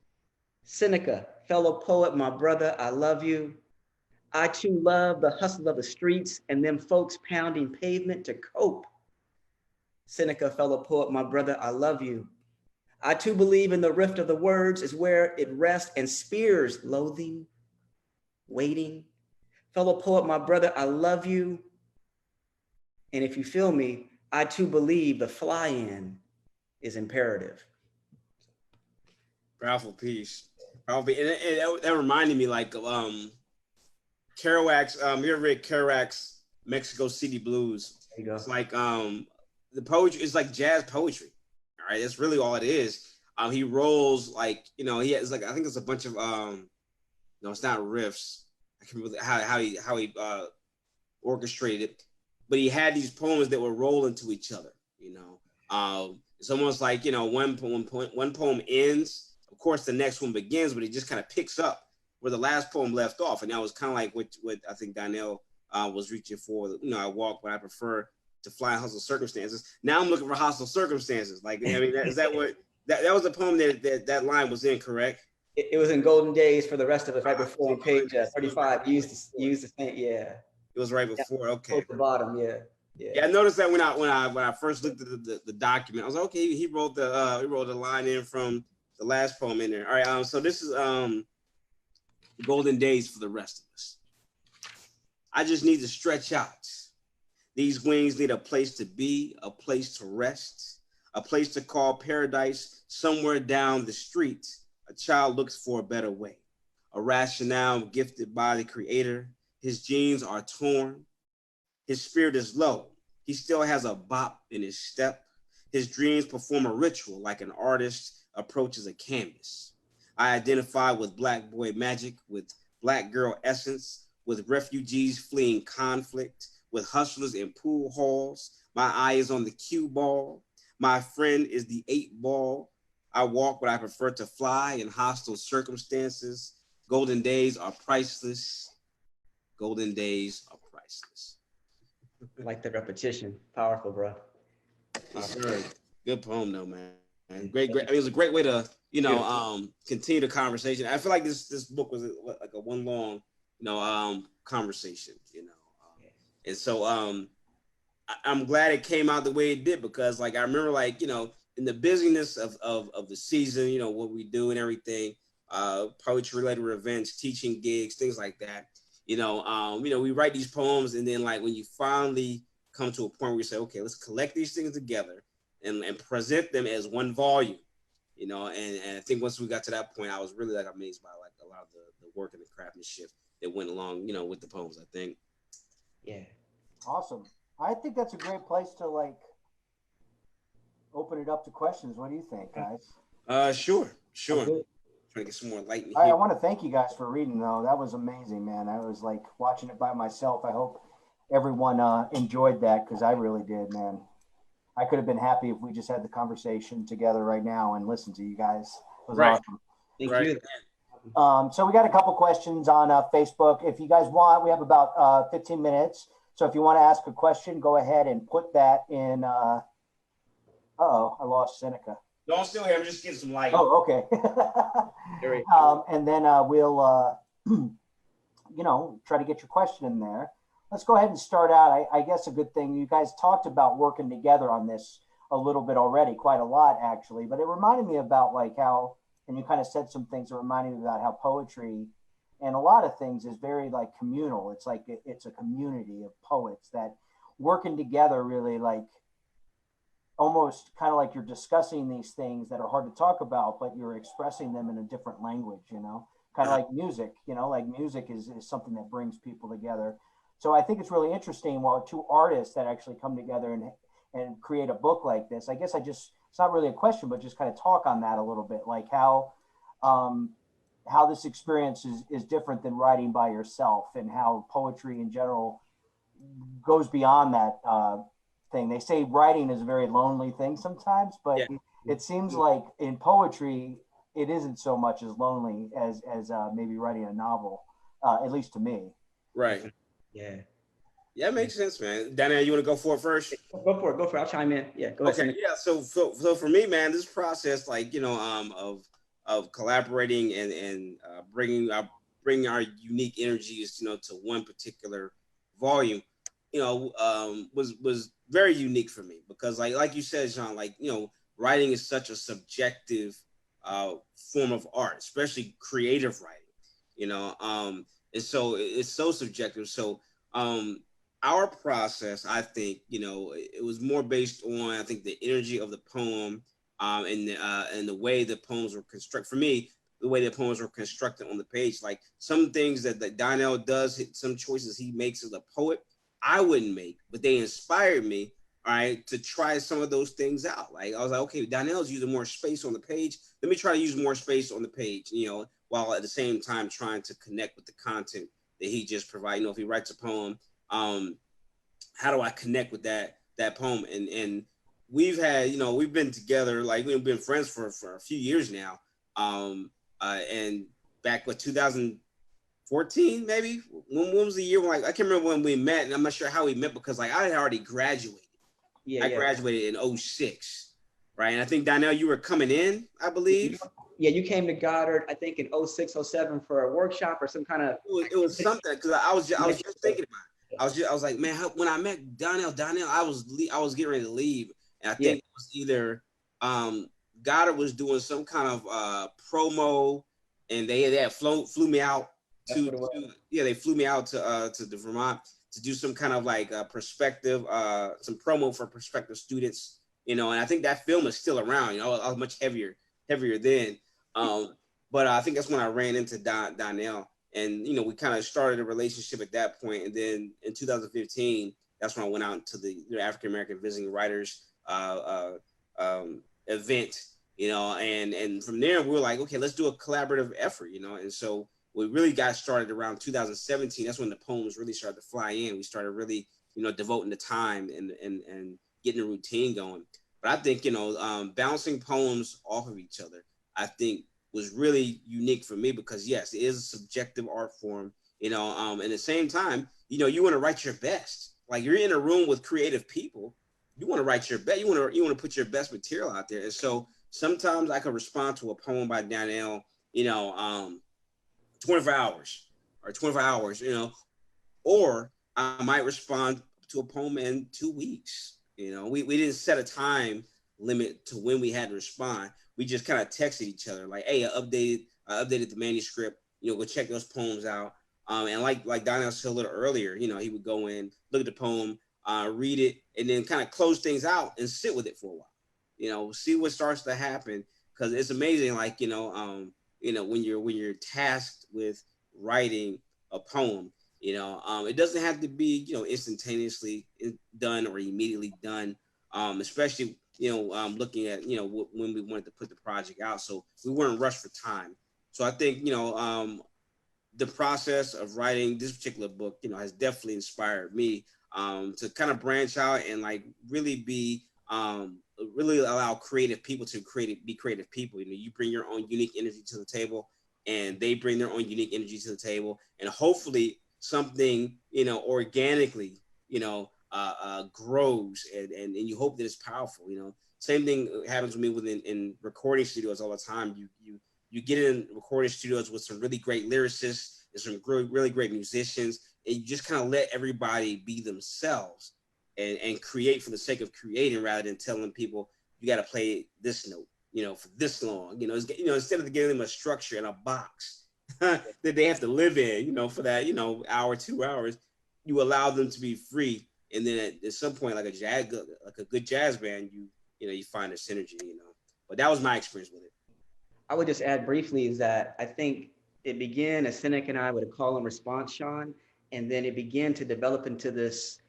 Synnika, fellow poet, my brother, I love you. I too love the hustle of the streets and them folks pounding pavement to cope. Synnika, fellow poet, my brother, I love you. I too believe in the rift of the words is where it rests and spears loathing, waiting. Fellow poet, my brother, I love you. And if you feel me, I too believe the fly-in is imperative. Powerful piece. Powerful. And that reminded me like of Kerouac's, you ever read Kerouac's Mexico City Blues? There you go. It's like the poetry is like jazz poetry. All right, that's really all it is. He rolls like, you know, he has like, I think it's a bunch of no, it's not riffs. I can't remember how he orchestrated it, but he had these poems that were rolling to each other. You know, it's almost like, you know, one poem ends. Of course, the next one begins, but it just kind of picks up where the last poem left off, and that was kind of like what I think Donnelle was reaching for. You know, I walk, but I prefer to fly in hostile circumstances. Now I'm looking for hostile circumstances. Like, I mean, is that what that was the poem that line was in, correct? It was in Golden Days for the Rest of Us, right before on page 35. Used the same, yeah. It was right before. Okay. At the bottom, yeah. Yeah, I noticed that when I first looked at the document, I was like, okay, he wrote the line in from the last poem in there. All right, so this is Golden Days for the Rest of Us. I just need to stretch out. These wings need a place to be, a place to rest, a place to call paradise. Somewhere down the street, a child looks for a better way, a rationale gifted by the creator. His genes are torn. His spirit is low. He still has a bop in his step. His dreams perform a ritual like an artist approaches a canvas. I identify with Black boy magic, with Black girl essence, with refugees fleeing conflict, with hustlers in pool halls. My eye is on the cue ball. My friend is the 8 ball. I walk, but I prefer to fly in hostile circumstances. Golden days are priceless. Golden days are priceless. Like the repetition. Powerful, bro. Yes, sir. Good poem though, man. Great. I mean, it was a great way to, continue the conversation. I feel like this book was like a one long, conversation, and so I'm glad it came out the way it did, because like I remember, like, in the busyness of the season, what we do and everything, poetry related events, teaching gigs, things like that. We write these poems, and then like when you finally come to a point where you say, okay, let's collect these things together and present them as one volume, and I think once we got to that point, I was really like amazed by like a lot of the work and the craftsmanship that went along, with the poems, I think. Yeah. Awesome. I think that's a great place to like open it up to questions. What do you think, guys? Sure. Trying to get some more light in here. I want to thank you guys for reading, though. That was amazing, man. I was like watching it by myself. I hope everyone enjoyed that, because I really did, man. I could have been happy if we just had the conversation together right now and listened to you guys. It was awesome. Thank you. So we got a couple questions on Facebook. If you guys want, we have about 15 minutes. So if you want to ask a question, go ahead and put that in. I lost Synnika. No, I'm still here. I'm just getting some light. Oh, okay. And then we'll, try to get your question in there. Let's go ahead and start out. I guess a good thing, you guys talked about working together on this a little bit already, quite a lot actually, but it reminded me about like how, and you kind of said some things that reminded me about how poetry and a lot of things is very like communal. It's like, it's a community of poets that working together really like almost kind of like you're discussing these things that are hard to talk about, but you're expressing them in a different language, kind of like music, like music is something that brings people together. So I think it's really interesting, while two artists that actually come together and create a book like this. I guess it's not really a question, but just kind of talk on that a little bit, like how this experience is different than writing by yourself, and how poetry in general goes beyond that thing. They say writing is a very lonely thing sometimes, but it seems like in poetry, it isn't so much as lonely as maybe writing a novel, at least to me. Right. Yeah. Yeah, it makes sense, man. Donnelle, you want to go for it first? Go for it. I'll chime in. Yeah, go ahead. Okay. Yeah. So for me, man, this process, like, of collaborating and bringing our unique energies, to one particular volume, was very unique for me, because like you said, Jean, like, writing is such a subjective form of art, especially creative writing, and so it's so subjective. So our process, I think, it was more based on, I think, the energy of the poem, and the way the poems were constructed. For me, the way the poems were constructed on the page, like some things that Donnelle does, some choices he makes as a poet, I wouldn't make, but they inspired me, all right, to try some of those things out. Like I was like, okay, Donnelle's using more space on the page. Let me try to use more space on the page, while at the same time trying to connect with the content that he just provided. If he writes a poem, how do I connect with that poem? And we've had, we've been together, like we've been friends for a few years now. And back with 2014, maybe, when was the year when, like, I can't remember when we met, and I'm not sure how we met, because like I had already graduated. I graduated in 06, right? And I think, Donnelle, you were coming in, I believe. Yeah, you came to Goddard, I think in 06, 07 for a workshop or some kind of. It was something, because I was just thinking about it. I was like, man, when I met Donnelle, I was getting ready to leave, and I think it was either Goddard was doing some kind of promo, and they flew me out they flew me out to the Vermont to do some kind of like perspective, some promo for prospective students, and I think that film is still around. I was much heavier then, but I think that's when I ran into Donnelle, and we kind of started a relationship at that point. And then in 2015, that's when I went out to the African American Visiting Writers event, and from there we were like, okay, let's do a collaborative effort, and so we really got started around 2017. That's when the poems really started to fly in. We started really, devoting the time and getting a routine going. But I think, bouncing poems off of each other, I think was really unique for me, because yes, it is a subjective art form, and at the same time, you want to write your best. Like, you're in a room with creative people, you want to write your best, you want to put your best material out there. And so sometimes I could respond to a poem by Donnelle, 24 hours or 24 hours, or I might respond to a poem in 2 weeks. We didn't set a time limit to when we had to respond. We just kind of texted each other like, hey, I updated the manuscript, go check those poems out. And like Donnelle said a little earlier, he would go in, look at the poem, read it, and then kind of close things out and sit with it for a while, see what starts to happen. Cause it's amazing. Like, when you're tasked with writing a poem, it doesn't have to be, instantaneously done or immediately done. Especially, looking at, when we wanted to put the project out. So we weren't rushed for time. So I think, the process of writing this particular book, has definitely inspired me to kind of branch out and like really be, really allow creative people to be creative people. You bring your own unique energy to the table and they bring their own unique energy to the table. And hopefully something, organically, grows and you hope that it's powerful. Same thing happens with me in recording studios all the time. You get in recording studios with some really great lyricists and some really great musicians, and you just kind of let everybody be themselves and create for the sake of creating rather than telling people you got to play this note, for this long, instead of giving them a structure and a box that they have to live in, for that, hour, 2 hours, you allow them to be free. And then at some point, like a good jazz band, you find a synergy, but that was my experience with it. I would just add briefly is that I think it began as Synnika and I with a call and response, Sean, and then it began to develop into this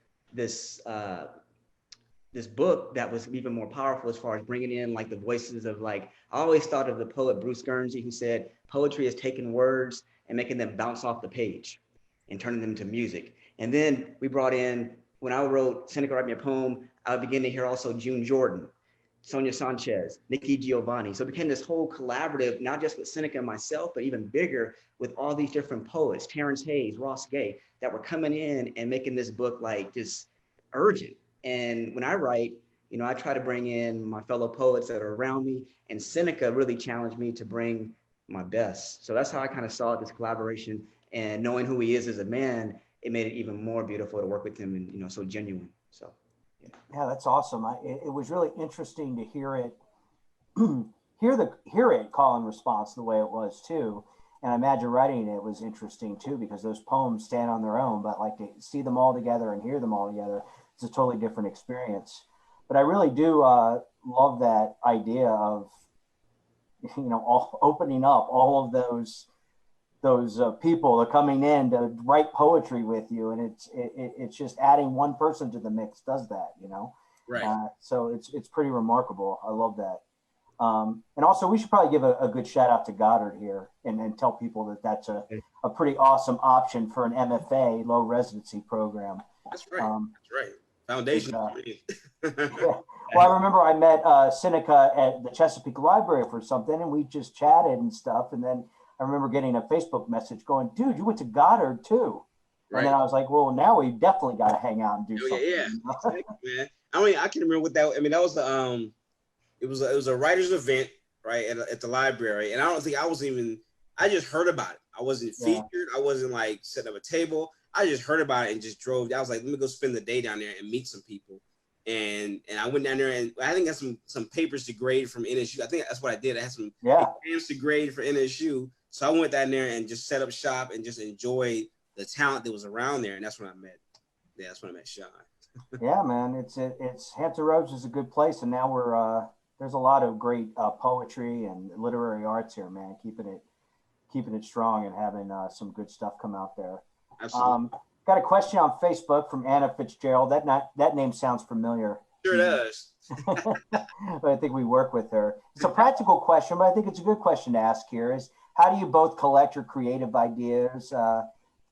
book that was even more powerful as far as bringing in like the voices of I always thought of the poet Bruce Guernsey, who said poetry is taking words and making them bounce off the page and turning them into music. And then we brought in, when I wrote Synnika Write Me a Poem, I would begin to hear also June Jordan, Sonia Sanchez, Nikki Giovanni. So it became this whole collaborative, not just with Synnika and myself, but even bigger with all these different poets, Terrence Hayes, Ross Gay, that were coming in and making this book just urgent. And when I write, I try to bring in my fellow poets that are around me, and Synnika really challenged me to bring my best. So that's how I kind of saw this collaboration, and knowing who he is as a man, it made it even more beautiful to work with him and, so genuine. So. Yeah, that's awesome. It was really interesting to hear it, hear it call and response the way it was too. And I imagine writing it was interesting too, because those poems stand on their own, but like to see them all together and hear them all together, it's a totally different experience. But I really do love that idea of, all opening up all of those people are coming in to write poetry with you, and it's just adding one person to the mix does that, Right. So it's pretty remarkable. I love that. And also we should probably give a good shout out to Goddard here and tell people that that's a pretty awesome option for an MFA low residency program. That's right. That's right. Foundation. Yeah. Well, I remember I met Synnika at the Chesapeake Library for something, and we just chatted and stuff, and then I remember getting a Facebook message going, dude, you went to Goddard too. Right. And then I was like, well, now we definitely got to hang out and do something. Yeah, exactly, man. I can remember what that, that was the, it was a writer's event, right, at the library. And I don't think I just heard about it. I wasn't featured. I wasn't like setting up a table. I just heard about it and just drove. I was like, let me go spend the day down there and meet some people. And I went down there and I think I had some papers to grade from NSU. I think that's what I did. I had some exams to grade for NSU. So I went down there and just set up shop and just enjoyed the talent that was around there. And that's when I met. Yeah, that's when I met Sean. Yeah, man. It's Hampton Roads is a good place, and now we're there's a lot of great poetry and literary arts here, man. Keeping it strong and having some good stuff come out there. Absolutely. Got a question on Facebook from Anna Fitzgerald. That name sounds familiar. Sure does. But I think we work with her. It's a practical question, but I think it's a good question to ask here. Is how do you both collect your creative ideas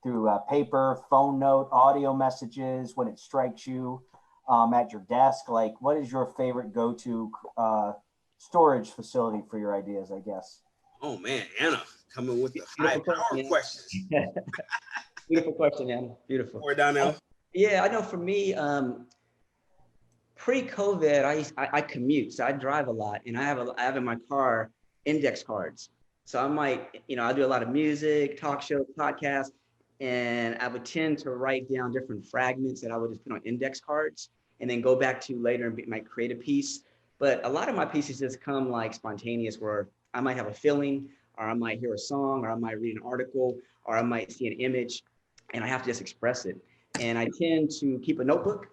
through paper, phone note, audio messages when it strikes you at your desk? Like, what is your favorite go-to storage facility for your ideas, I guess? Oh, man, Anna, coming with the high-power questions. Beautiful question, Anna. Beautiful. Or Donnelle. Yeah, I know for me, pre-COVID, I commute, so I drive a lot, and I have in my car index cards. So I might, I do a lot of music, talk shows, podcasts, and I would tend to write down different fragments that I would just put on index cards and then go back to later and might create a piece. But a lot of my pieces just come like spontaneous, where I might have a feeling, or I might hear a song, or I might read an article, or I might see an image, and I have to just express it. And I tend to keep a notebook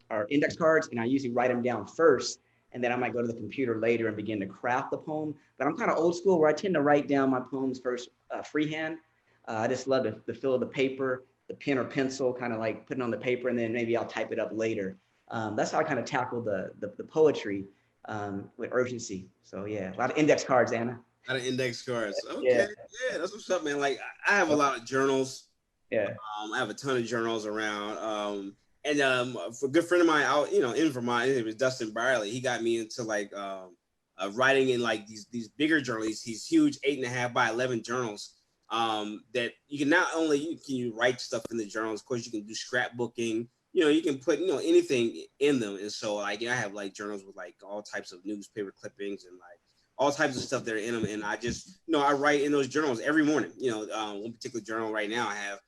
or index cards, and I usually write them down first, and then I might go to the computer later and begin to craft the poem. But I'm kind of old school, where I tend to write down my poems first freehand. I just love the feel of the paper, the pen or pencil, kind of like putting on the paper, and then maybe I'll type it up later. That's how I kind of tackle the poetry with urgency. So yeah, a lot of index cards, Anna. A lot of index cards. Okay, Yeah, yeah, that's what's up, man. Like I have a lot of journals. yeah. I have a ton of journals around. And for a good friend of mine out, in Vermont, it was Dustin Byerly. He got me into like writing in like these bigger journals, these huge 8.5 by 11 journals. That you can not only you write stuff in the journals, of course you can do scrapbooking. You can put anything in them. And so like I have like journals with like all types of newspaper clippings and like all types of stuff that are in them. And I just I write in those journals every morning. One particular journal right now I have.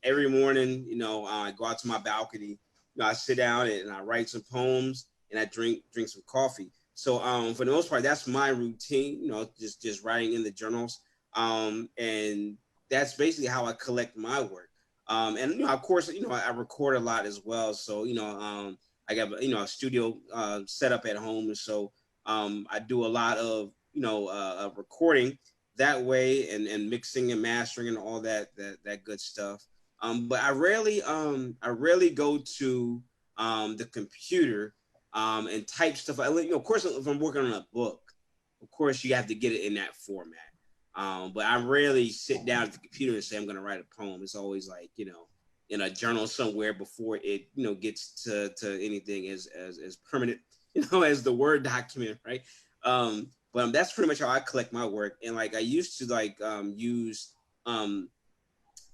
Every morning, I go out to my balcony, I sit down and I write some poems and I drink some coffee. So for the most part, that's my routine, just writing in the journals. And that's basically how I collect my work. And of course, I record a lot as well. So, I got, a studio set up at home. And so I do a lot of, recording that way and mixing and mastering and all that good stuff. But I rarely go to the computer and type stuff. Of course, if I'm working on a book, of course you have to get it in that format. But I rarely sit down at the computer and say I'm going to write a poem. It's always like in a journal somewhere before it gets to anything as permanent as the Word document, right? But that's pretty much how I collect my work. And like I used to like use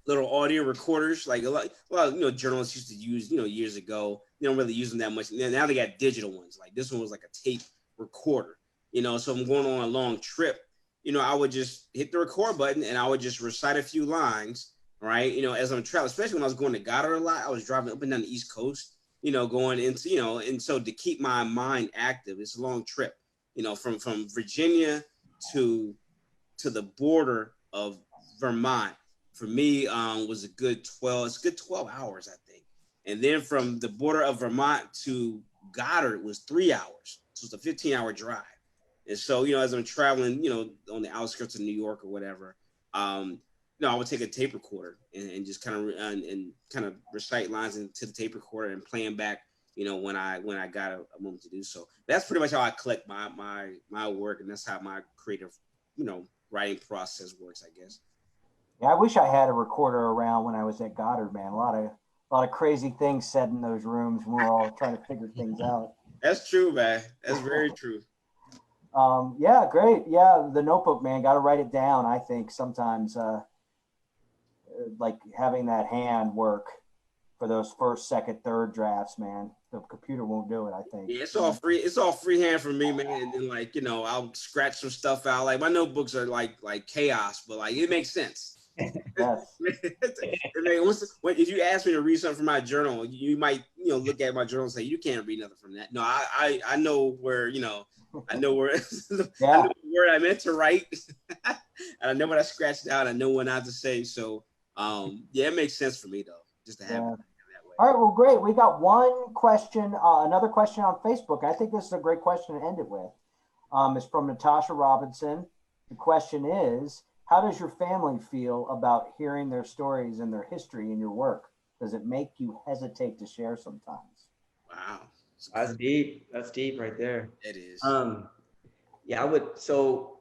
little audio recorders, like a lot of journalists used to use years ago. They don't really use them that much. Now they got digital ones. Like this one was like a tape recorder. So I'm going on a long trip. I would just hit the record button and I would just recite a few lines, right? As I'm traveling, especially when I was going to Goddard a lot. I was driving up and down the East Coast, going into and so to keep my mind active, it's a long trip. From Virginia to the border of Vermont, for me, was a good 12 hours, I think. And then from the border of Vermont to Goddard was 3 hours. So it's a 15-hour drive. And so, as I'm traveling, on the outskirts of New York or whatever, I would take a tape recorder and just kind of recite lines into the tape recorder and play them back when I got a moment to do so. That's pretty much how I collect my work, and that's how my creative, writing process works, I guess. Yeah, I wish I had a recorder around when I was at Goddard, man. A lot of crazy things said in those rooms when we were all trying to figure things out. That's true, man. That's very true. Yeah, great. Yeah, the notebook, man. Got to write it down. I think sometimes, like having that hand work for those first, second, third drafts, man. The computer won't do it, I think. Yeah, it's all free. It's all freehand for me, man. And then like, I'll scratch some stuff out. Like my notebooks are like chaos, but like it makes sense. Yes. If you ask me to read something from my journal, you might, look at my journal and say, you can't read nothing from that. No, I know where, I know where, Yeah. I know where I meant to write. And I know what I scratched out. I know what not to say. So, yeah, it makes sense for me though, just to have it. All right, well, great. We got one question, another question on Facebook. I think this is a great question to end it with. It's from Natasha Robinson. The question is, how does your family feel about hearing their stories and their history in your work? Does it make you hesitate to share sometimes? Wow. That's deep. That's deep right there. It is. Yeah, I would. So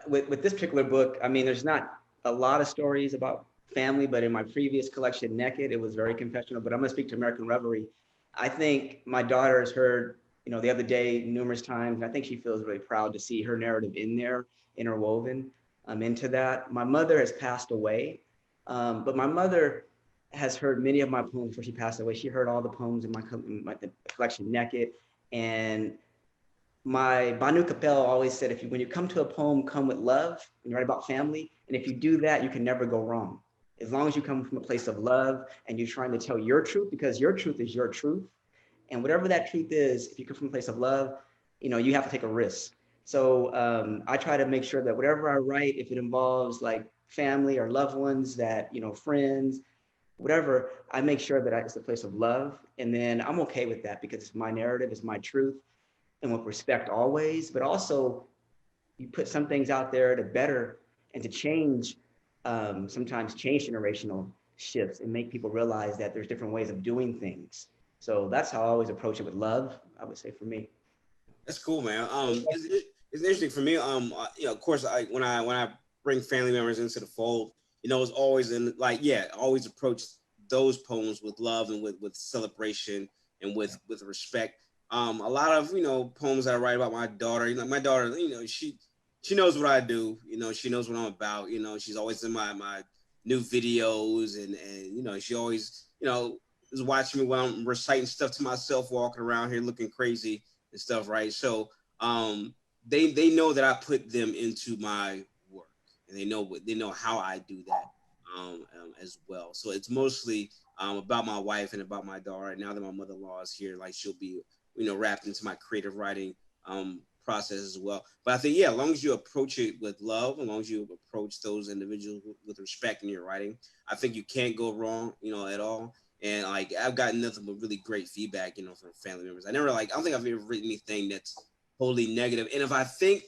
with this particular book, I mean, there's not a lot of stories about family, but in my previous collection, Naked, it was very confessional. But I'm going to speak to American Reverie. I think my daughter has heard, the other day numerous times, and I think she feels really proud to see her narrative in there, interwoven into that. My mother has passed away, but my mother has heard many of my poems before she passed away. She heard all the poems in my collection, Naked. And my Banu Capel always said, when you come to a poem, come with love, and you write about family. And if you do that, you can never go wrong. As long as you come from a place of love and you're trying to tell your truth, because your truth is your truth. And whatever that truth is, if you come from a place of love, you have to take a risk. So I try to make sure that whatever I write, if it involves like family or loved ones that, friends, whatever, I make sure that it's a place of love. And then I'm okay with that because it's my narrative, it's my truth, and with respect always. But also, you put some things out there to better and to change, sometimes change generational shifts and make people realize that there's different ways of doing things. So that's how I always approach it, with love, I would say, for me. That's cool, man. It's interesting for me. Of course, when I bring family members into the fold, it's always always approach those poems with love and with celebration and with respect. A lot of poems that I write about my daughter. My daughter, she knows what I do. She knows what I'm about. She's always in my new videos, and she always is watching me when I'm reciting stuff to myself, walking around here looking crazy and stuff, right? So they know that I put them into my work, and they know how I do that as well. So it's mostly about my wife and about my daughter. And now that my mother-in-law is here, like, she'll be wrapped into my creative writing process as well. But I think, as long as you approach it with love, as long as you approach those individuals with respect in your writing, I think you can't go wrong, at all. And like, I've gotten nothing but really great feedback, from family members. I don't think I've ever written anything that's wholly negative. And if I think,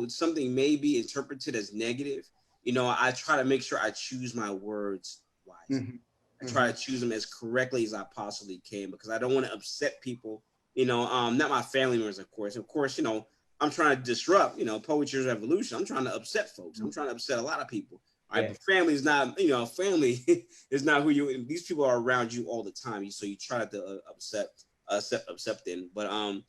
something may be interpreted as negative, I try to make sure I choose my words wisely. Mm-hmm. I try to choose them as correctly as I possibly can, because I don't want to upset people, not my family members, of course. Of course, I'm trying to disrupt, poetry's revolution. I'm trying to upset folks. I'm trying to upset a lot of people. All right, but family is not, family is not who you. These people are around you all the time. So you try to upset them. But I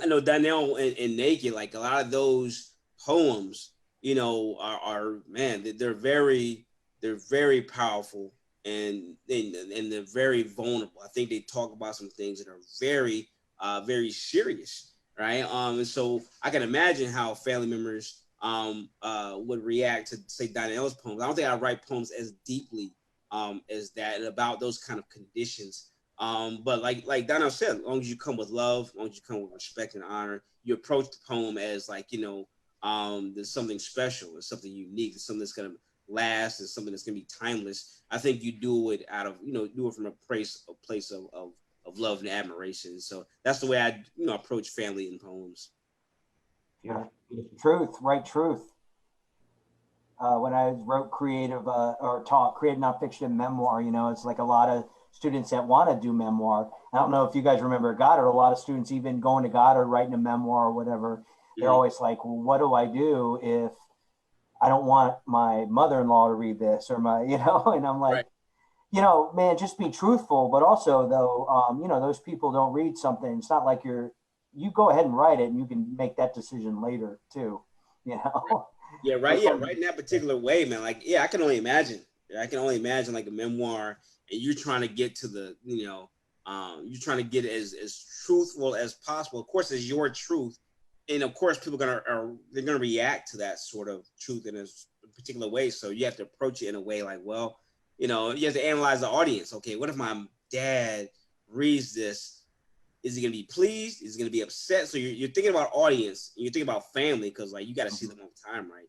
know Donnelle and Naked, like, a lot of those poems, are man, they're very powerful, and they're very vulnerable. I think they talk about some things that are very very serious, right? And so I can imagine how family members would react to, say, Donnelle's poems. I don't think I write poems as deeply as that, and about those kind of conditions. But like Donnelle said, as long as you come with love, as long as you come with respect and honor, you approach the poem as like, there's something special, there's something unique, there's something that's gonna last, there's something that's gonna be timeless. I think you do it out of, do it from a place of love and admiration. So that's the way I, approach family in poems. Yeah. Truth. When I wrote creative or taught creative nonfiction memoir, it's like a lot of students that want to do memoir. I don't know if you guys remember Goddard. A lot of students, even going to Goddard, writing a memoir or whatever, they're always like, well, what do I do if I don't want my mother-in-law to read this, or my, and I'm like, right. Man, just be truthful. But also, though, those people don't read something. It's not like you go ahead and write it, and you can make that decision later too, Right. Yeah, right. Yeah, right in that particular way, man. Like, I can only imagine. I can only imagine like a memoir, and you're trying to get to the, you're trying to get it as truthful as possible. Of course, it's your truth, and of course, people they're gonna react to that sort of truth in a particular way. So you have to approach it in a way like, well, you have to analyze the audience. Okay, what if my dad reads this? Is he going to be pleased? Is he going to be upset? So you're thinking about audience, and you're thinking about family, because like you got to see them all the time, right?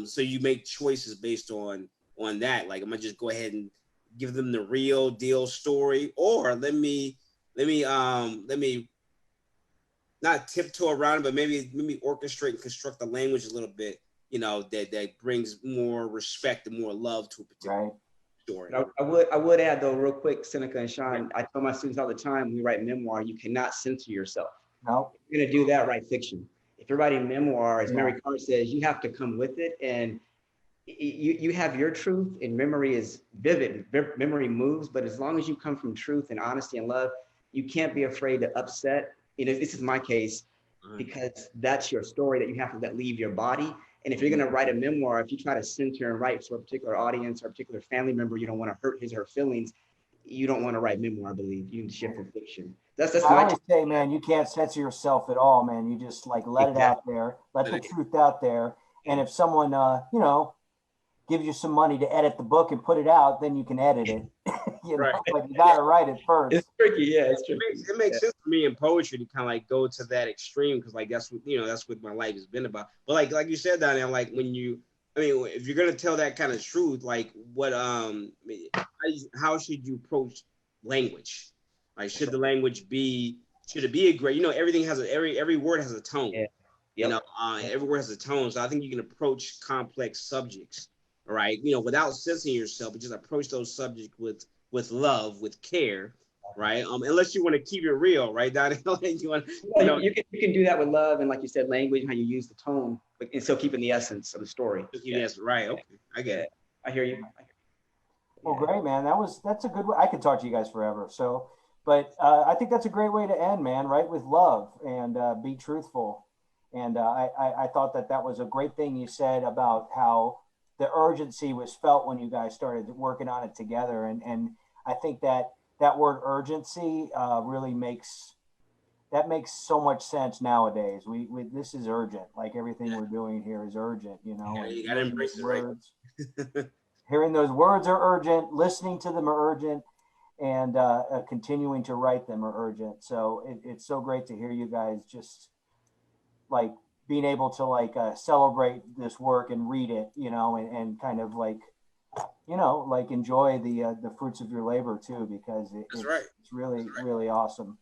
So you make choices based on that. Like, I'm gonna just go ahead and give them the real deal story, or let me not tiptoe around it, but maybe orchestrate and construct the language a little bit, that brings more respect and more love to a particular story. I would add, though, real quick, Synnika and Sean, I tell my students all the time, when we write memoir, you cannot censor yourself. No. If you're going to do that, write fiction. If you're writing memoir, as Mary Carr says, you have to come with it, and you have your truth, and memory is vivid. Memory moves, but as long as you come from truth and honesty and love, you can't be afraid to upset. This is my case, because that's your story that you have to let leave your body. And if you're going to write a memoir, if you try to center and write for a particular audience or a particular family member, you don't want to hurt his or her feelings. You don't want to write memoir, I believe. You can shift from fiction. That's I always say, man, you can't censor yourself at all, man. You just like let it out there, let the truth out there. And if someone, you know, gives you some money to edit the book and put it out, then you can edit it. You know, but you gotta write it first. It's tricky, yeah. It's tricky. It makes sense for me in poetry to kind of like go to that extreme because like that's what that's what my life has been about. But like you said, Donnelle, like when you, I mean, if you're gonna tell that kind of truth, like what how should you approach language? Like should the language be a great? You know, everything has every word has a tone. Yeah. Yep. You know, every word has a tone. So I think you can approach complex subjects, right? You know, without censoring yourself, but just approach those subjects with love, with care, right? Unless you want to keep it real, right? You can do that with love and, like you said, language and how you use the tone, but and still keeping the essence of the story. Yes, right. Okay, I get it. I hear you. Well, great, man. That's a good way. I could talk to you guys forever. So, but I think that's a great way to end, man. Right, with love and be truthful. And I thought that was a great thing you said about how the urgency was felt when you guys started working on it together. And I think that word urgency really makes so much sense nowadays. We this is urgent. Like everything we're doing here is urgent, you know. Yeah, you gotta embrace the words. Right? Hearing those words are urgent, listening to them are urgent, and continuing to write them are urgent. So it's so great to hear you guys just like being able to like celebrate this work and read it, you know, and kind of like, you know, like enjoy the fruits of your labor too, because it's really, really awesome.